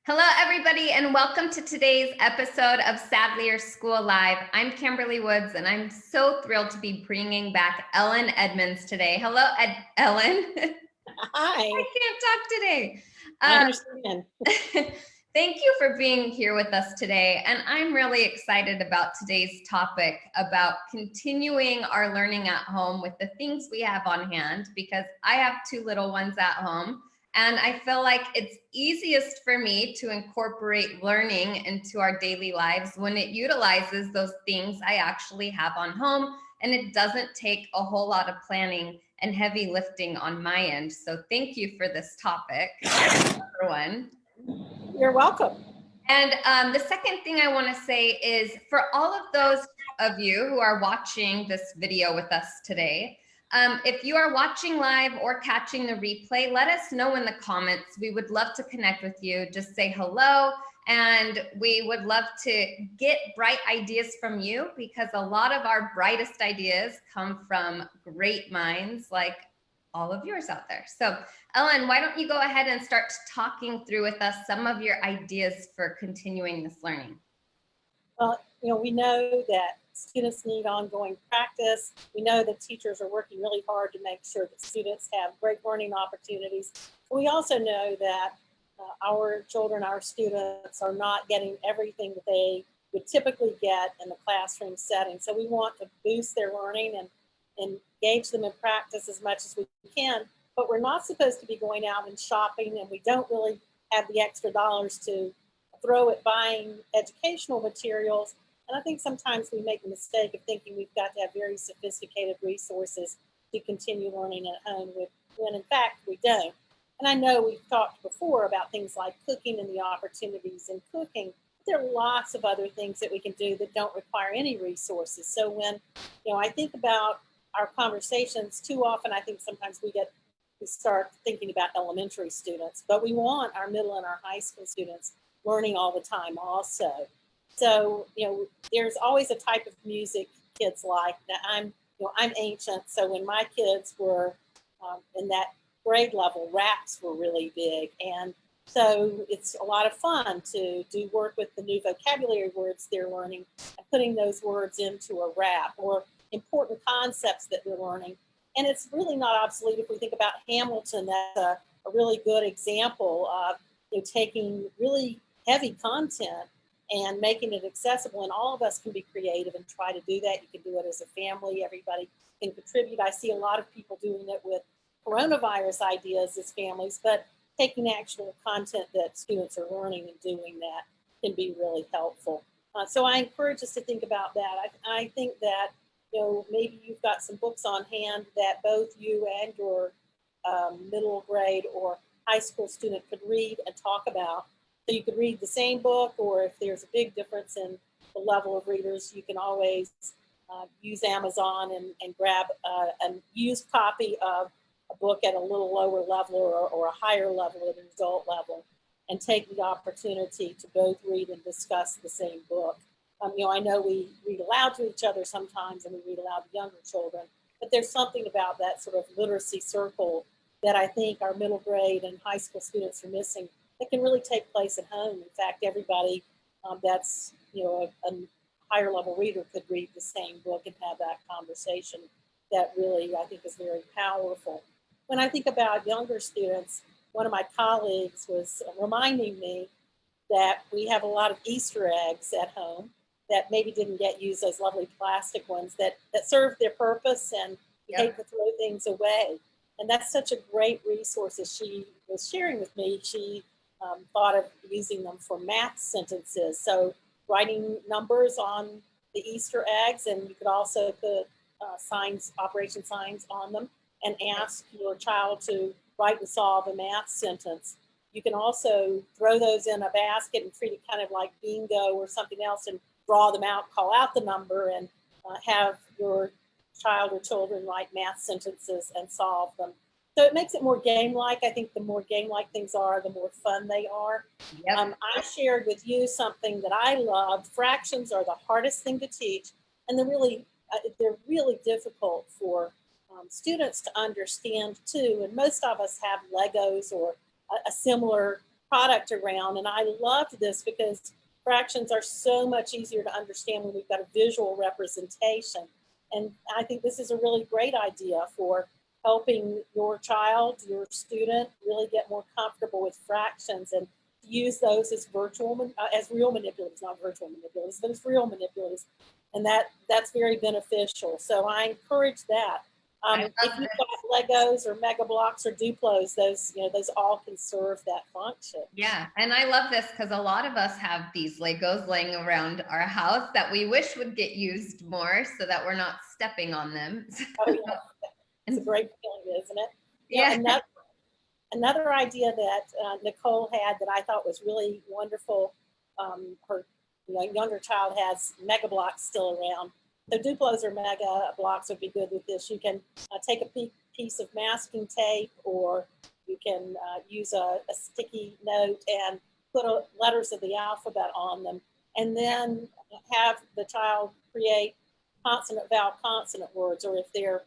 Hello, everybody, and welcome to today's episode of Sadlier School Live. I'm Kimberly Woods, and I'm so thrilled to be bringing back Ellen Edmonds today. Hello, Ellen. Hi. I can't talk today. I understand. Thank you for being here with us today. And I'm really excited about today's topic about continuing our learning at home with the things we have on hand, because I have two little ones at home. And I feel like it's easiest for me to incorporate learning into our daily lives when it utilizes those things I actually have on home, and it doesn't take a whole lot of planning and heavy lifting on my end. So thank you for this topic, number one. You're welcome. And the second thing I want to say is, for all of those of you who are watching this video with us today, if you are watching live or catching the replay, let us know in the comments. We would love to connect with you. Just say hello, and we would love to get bright ideas from you, because a lot of our brightest ideas come from great minds like all of yours out there. So Ellen, why don't you go ahead and start talking through with us some of your ideas for continuing this learning? Well, we know that students need ongoing practice. We know that teachers are working really hard to make sure that students have great learning opportunities. We also know that our children, our students, are not getting everything that they would typically get in the classroom setting. So we want to boost their learning and engage them in practice as much as we can. But we're not supposed to be going out and shopping, and we don't really have the extra dollars to throw at buying educational materials. And I think sometimes we make the mistake of thinking we've got to have very sophisticated resources to continue learning at home, when in fact we don't. And I know we've talked before about things like cooking and the opportunities in cooking. But there are lots of other things that we can do that don't require any resources. So when I think about our conversations, too often I think sometimes we start thinking about elementary students, but we want our middle and our high school students learning all the time also. So, there's always a type of music kids like. Now, I'm ancient, so when my kids were in that grade level, raps were really big. And so it's a lot of fun to do work with the new vocabulary words they're learning and putting those words into a rap, or important concepts that they're learning. And it's really not obsolete if we think about Hamilton. That's a really good example of taking really heavy content and making it accessible. And all of us can be creative and try to do that. You can do it as a family. Everybody can contribute. I see a lot of people doing it with coronavirus ideas as families, but taking actual content that students are learning and doing that can be really helpful. So I encourage us to think about that. I think that maybe you've got some books on hand that both you and your middle grade or high school student could read and talk about. So you could read the same book, or if there's a big difference in the level of readers, you can always use Amazon and grab a used copy of a book at a little lower level or a higher level at an adult level, and take the opportunity to both read and discuss the same book. I know we read aloud to each other sometimes, and we read aloud to younger children, but there's something about that sort of literacy circle that I think our middle grade and high school students are missing, that can really take place at home. In fact, everybody that's a higher level reader could read the same book and have that conversation. That really, I think, is very powerful. When I think about younger students, one of my colleagues was reminding me that we have a lot of Easter eggs at home that maybe didn't get used, those lovely plastic ones that served their purpose, and we hate to throw things away. And that's such a great resource. As she was sharing with me, she thought of using them for math sentences. So writing numbers on the Easter eggs, and you could also put signs, operation signs on them, and ask your child to write and solve a math sentence. You can also throw those in a basket and treat it kind of like bingo or something else, and draw them out, call out the number, and have your child or children write math sentences and solve them. So it makes it more game-like. I think the more game-like things are, the more fun they are. Yep. I shared with you something that I loved. Fractions are the hardest thing to teach, and they're really difficult for students to understand too. And most of us have Legos or a similar product around. And I loved this because fractions are so much easier to understand when we've got a visual representation. And I think this is a really great idea for helping your child, your student, really get more comfortable with fractions and use those as as real manipulatives, not virtual manipulatives, but as real manipulatives. And that's very beneficial. So I encourage that. If you've got Legos or Mega Blocks or Duplos, those all can serve that function. Yeah, and I love this because a lot of us have these Legos laying around our house that we wish would get used more so that we're not stepping on them. Oh, yeah. It's a great feeling, isn't it? Yeah. Another idea that Nicole had that I thought was really wonderful. Her younger child has Mega Blocks still around. So Duplos or Mega Blocks would be good with this. You can take a piece of masking tape, or you can use a sticky note and put letters of the alphabet on them, and then have the child create consonant, vowel, consonant words. Or if they're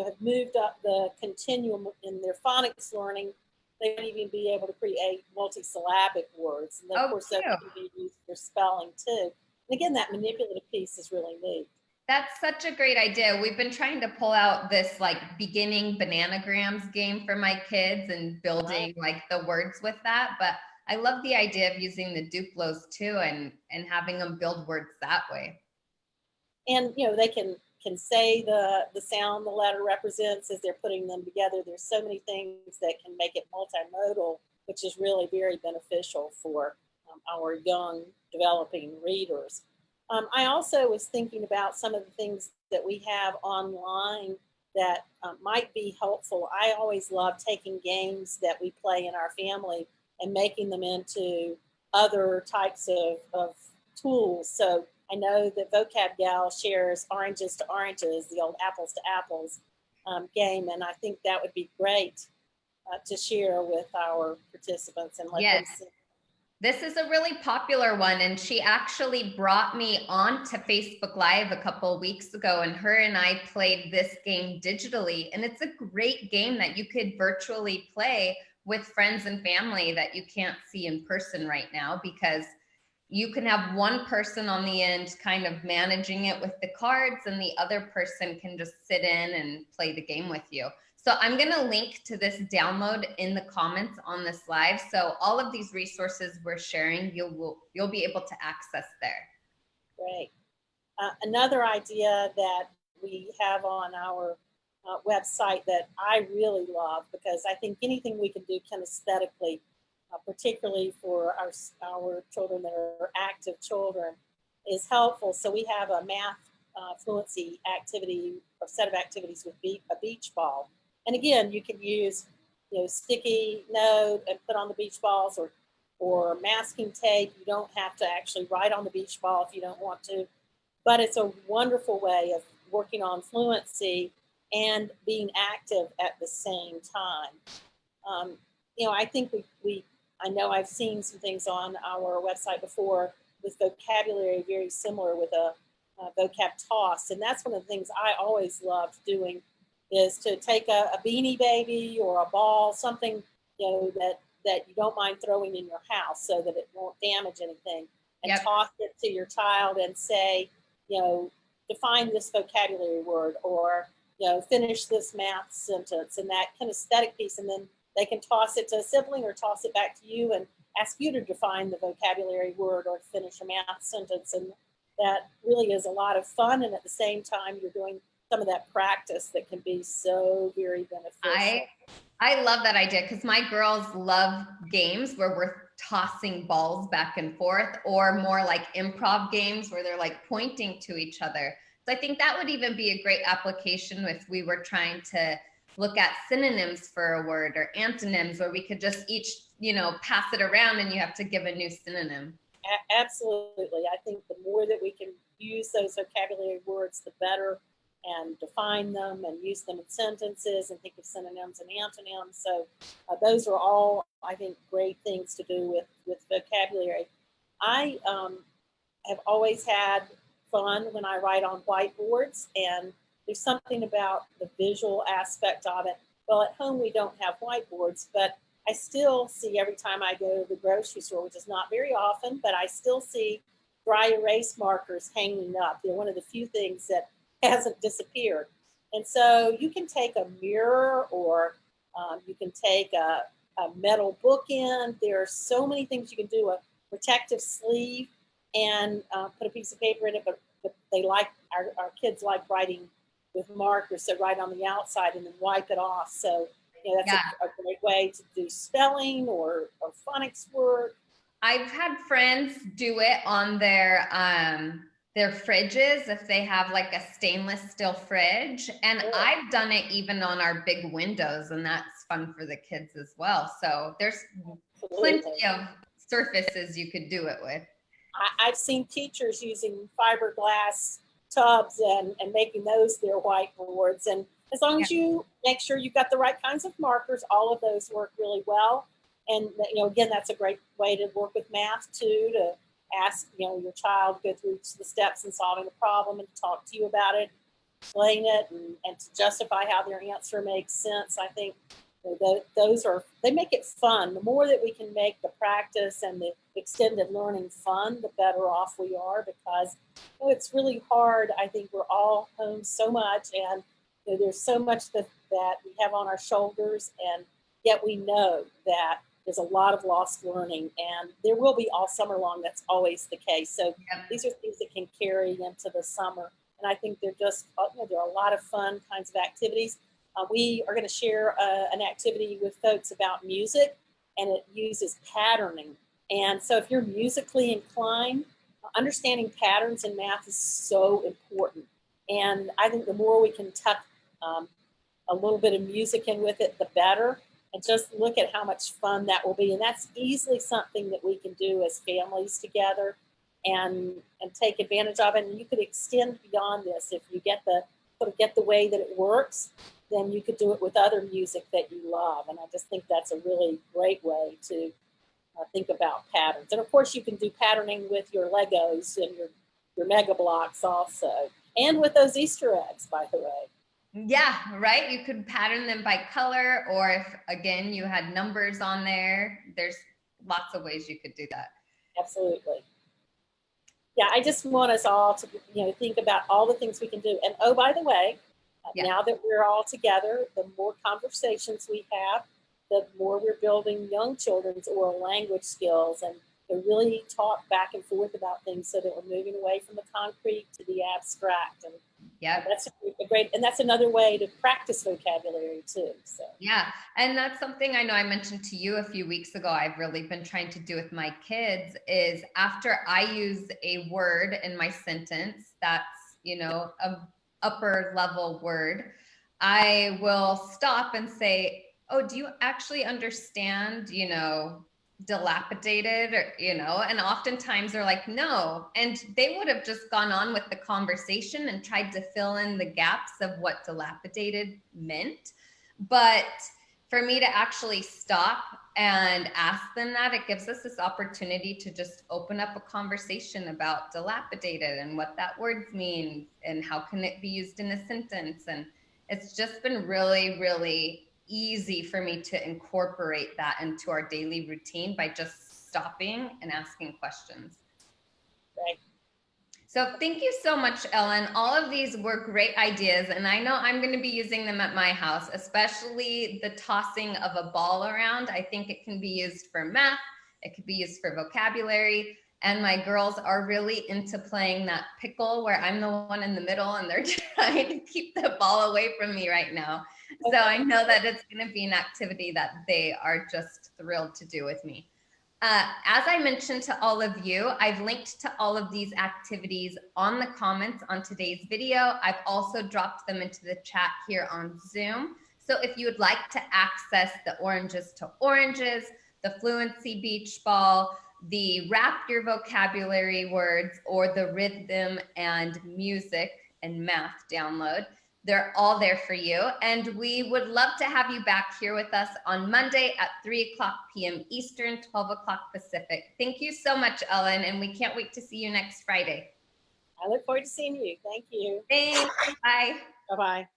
have moved up the continuum in their phonics learning, they might even be able to create multisyllabic words. And then, of course, that can be used for spelling too. And again, that manipulative piece is really neat. That's such a great idea. We've been trying to pull out this like beginning bananagrams game for my kids and building like the words with that. But I love the idea of using the Duplos too and having them build words that way. And they can say the sound the letter represents as they're putting them together. There's so many things that can make it multimodal, which is really very beneficial for our young developing readers. I also was thinking about some of the things that we have online that might be helpful. I always love taking games that we play in our family and making them into other types of tools. So I know that Vocab Gal shares Oranges to Oranges, the old Apples to Apples game, and I think that would be great to share with our participants and let them see. This is a really popular one, and she actually brought me onto Facebook Live a couple of weeks ago, and her and I played this game digitally, and it's a great game that you could virtually play with friends and family that you can't see in person right now, because you can have one person on the end kind of managing it with the cards, and the other person can just sit in and play the game with you. So I'm going to link to this download in the comments on this live. So all of these resources we're sharing, you'll be able to access there. Great. Another idea that we have on our website that I really love, because I think anything we can do kinesthetically, particularly for our children that are active children, is helpful. So we have a math fluency activity or set of activities with a beach ball. And again, you can use sticky note and put on the beach balls, or masking tape. You don't have to actually write on the beach ball if you don't want to. But it's a wonderful way of working on fluency and being active at the same time. I think I know I've seen some things on our website before with vocabulary very similar with a vocab toss. And that's one of the things I always loved doing, is to take a Beanie Baby or a ball, something that you don't mind throwing in your house so that it won't damage anything, and toss it to your child and say, define this vocabulary word, or finish this math sentence, and that kinesthetic piece. And then they can toss it to a sibling or toss it back to you and ask you to define the vocabulary word or finish a math sentence. And that really is a lot of fun. And at the same time, you're doing some of that practice that can be so very beneficial. I love that idea, because my girls love games where we're tossing balls back and forth, or more like improv games where they're like pointing to each other. So I think that would even be a great application if we were trying to look at synonyms for a word, or antonyms, where we could just each, pass it around and you have to give a new synonym. Absolutely. I think the more that we can use those vocabulary words, the better, and define them and use them in sentences and think of synonyms and antonyms. So those are all, I think, great things to do with vocabulary. I have always had fun when I write on whiteboards, and there's something about the visual aspect of it. Well, at home we don't have whiteboards, but I still see every time I go to the grocery store, which is not very often, but I still see dry erase markers hanging up. They're one of the few things that hasn't disappeared. And so you can take a mirror, or you can take a metal bookend. There are so many things you can do, a protective sleeve, and put a piece of paper in it, but they like, our kids like writing with markers, so write on the outside and then wipe it off. So that's a great way to do spelling or phonics work. I've had friends do it on their fridges if they have like a stainless steel fridge, and I've done it even on our big windows, and that's fun for the kids as well. So there's plenty of surfaces you could do it with. I've seen teachers using fiberglass tubs and making those their whiteboards. And as long as you make sure you've got the right kinds of markers, all of those work really well. And again, that's a great way to work with math too, to ask your child to go through the steps in solving the problem and talk to you about it, explain it, and to justify how their answer makes sense. I think they make it fun. The more that we can make the practice and the extended learning fun, the better off we are, because it's really hard. I think we're all home so much, and there's so much that we have on our shoulders, and yet we know that there's a lot of lost learning, and there will be all summer long. That's always the case. So these are things that can carry into the summer, and I think they're just there are a lot of fun kinds of activities. We are going to share an activity with folks about music, and it uses patterning. And so if you're musically inclined, understanding patterns in math is so important. And I think the more we can tuck a little bit of music in with it, the better. And just look at how much fun that will be. And that's easily something that we can do as families together and take advantage of it. And you could extend beyond this. If you get the way that it works, then you could do it with other music that you love. And I just think that's a really great way to think about patterns. And of course, you can do patterning with your Legos and your Mega Blocks also, and with those Easter eggs, by the way. Yeah, right. You could pattern them by color, or if again you had numbers on there, there's lots of ways you could do that. Absolutely. Yeah, I just want us all to think about all the things we can do. And oh, by the way, now that we're all together, the more conversations we have, the more we're building young children's oral language skills, and to really talk back and forth about things, so that we're moving away from the concrete to the abstract. And that's a great, and that's another way to practice vocabulary too. So and that's something I know I mentioned to you a few weeks ago. I've really been trying to do with my kids is, after I use a word in my sentence that's a upper level word, I will stop and say, oh, do you actually understand, dilapidated, or, and oftentimes they're like, no. And they would have just gone on with the conversation and tried to fill in the gaps of what dilapidated meant. But for me to actually stop and ask them that, it gives us this opportunity to just open up a conversation about dilapidated and what that word means and how can it be used in a sentence. And it's just been really, really easy for me to incorporate that into our daily routine by just stopping and asking questions. Right. So thank you so much, Ellen. All of these were great ideas, and I know I'm going to be using them at my house, especially the tossing of a ball around. I think it can be used for math. It could be used for vocabulary. And my girls are really into playing that pickle where I'm the one in the middle and they're trying to keep the ball away from me right now. So I know that it's going to be an activity that they are just thrilled to do with me. As I mentioned to all of you, I've linked to all of these activities on the comments on today's video. I've also dropped them into the chat here on Zoom. So if you would like to access the Oranges to Oranges, the Fluency Beach Ball, the Wrap Your Vocabulary Words, or the Rhythm and Music and Math download, they're all there for you. And we would love to have you back here with us on Monday at 3:00 p.m. Eastern, 12 o'clock Pacific. Thank you so much, Ellen, and we can't wait to see you next Friday. I look forward to seeing you. Thank you. Thanks. Bye. Bye-bye.